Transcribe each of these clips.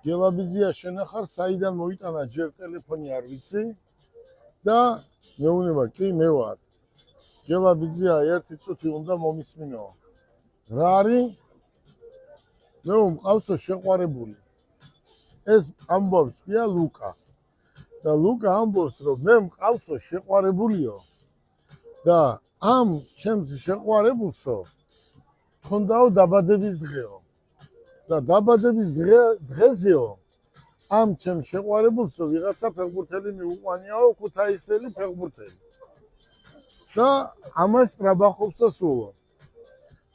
გელაბიზია შენახარ, საიდან მოიტანა ჯერ ტელეფონი არ ვიცი და მეუნება კი მე ვარ. გელაბიზია ერთი წუთი უნდა მომისმინო. რა არის? მე მყავსო შეყვარებული. ეს ამბობს პია ლუკა. და ლუკა ამბობს რომ მე მყავსო შეყვარებულიო. და ამ ჩემს შეყვარებულსო ქონდაო დაბადების დღეო. და დაბადების დღეზეო ამ ჩემს შეყვარებულსო ვიღაცა ფეხბურთელი მიუყვანიაო ქუთაისელი ფეხბურთელი. და ამას ტრაბახობსო სულო.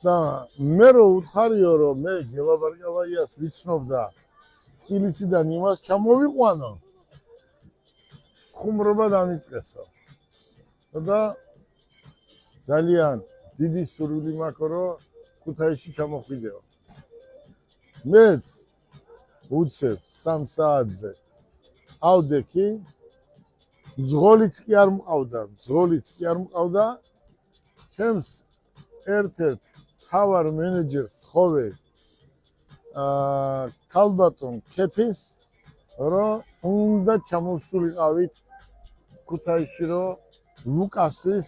და მე რო უთხარიო რომ მე გელაბარგალაიას ვიცნობ და თბილისიდან იმას ჩამოვიყვანო. ხუმრობა დამიწყესო. და ძალიან დიდი სურვილი მაქვს რომ ქუთაისში ჩამოხვიდეო. მეც უცებ 3 საათზე ავდექი ძღოლიც კი არ მყავდა ჩემს ერთ-ერთ თავარ მენეჯერს ხოვე ქალბატონ ქეთის რომ უნდა ჩამოვსულიყავით ქუთაისში რომ ლუკასის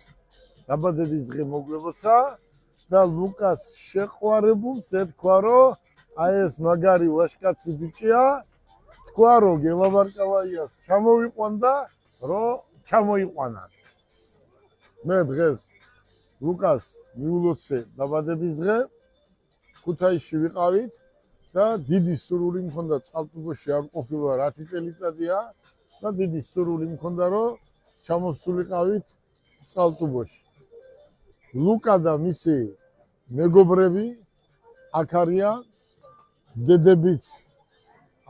დაბადების დღე მოგლებოცა და ლუკას შეყვარებულს ეთქვა რომ აი ეს მაგარი ვაჟკაცი ბიჭია თქვა რომ გელაბარკალაიას ჩამოვიყვანდა რომ ჩამოიყვანა. მე დღეს ლუკას მიულოცე დაბადების დღე ქუთაისში ვიყავით და დიდი სურვილი მქონდა წყალტუბოში არ ყოფილა 10 წელიწადია და დიდი სურვილი მქონდა რომ ჩამოვსულიყავით წყალტუბოში. ლუკა და მისი მეგობრები აქ არიან, დედებიც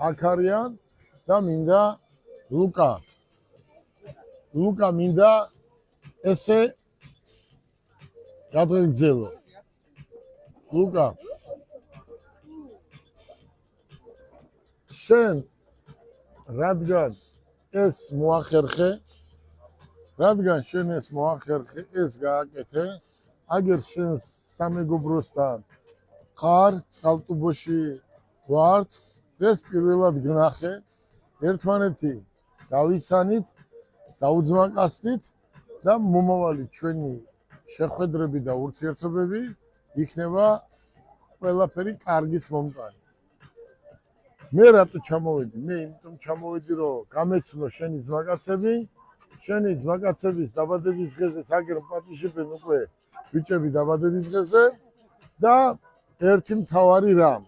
აქ არიან და მინდა ლუკა მინდა ესე გადაგგზელო. ლუკა შენ რადგან შენ ეს მოახერხე ეს გააკეთე აგერ შენ სამეგობროსთან ხარ წყალტუბოში ვართ ეს პირველად გნახე ერთმანეთი დავიცანით დაუძმაკასდით და მომავალი ჩვენი შეხვედრები და ურთიერთობები იქნება ყველაფერი კარგის მომწანი. მე რატო ჩამოვედი? მე იმიტომ ჩამოვედი რომ გამეცნო შენი ძმაკაცების დაბადების დღეზე საგერ პატიჟებენ უკვე ბიჭები დაბადების დღეზე და ერთი მთავარი რამ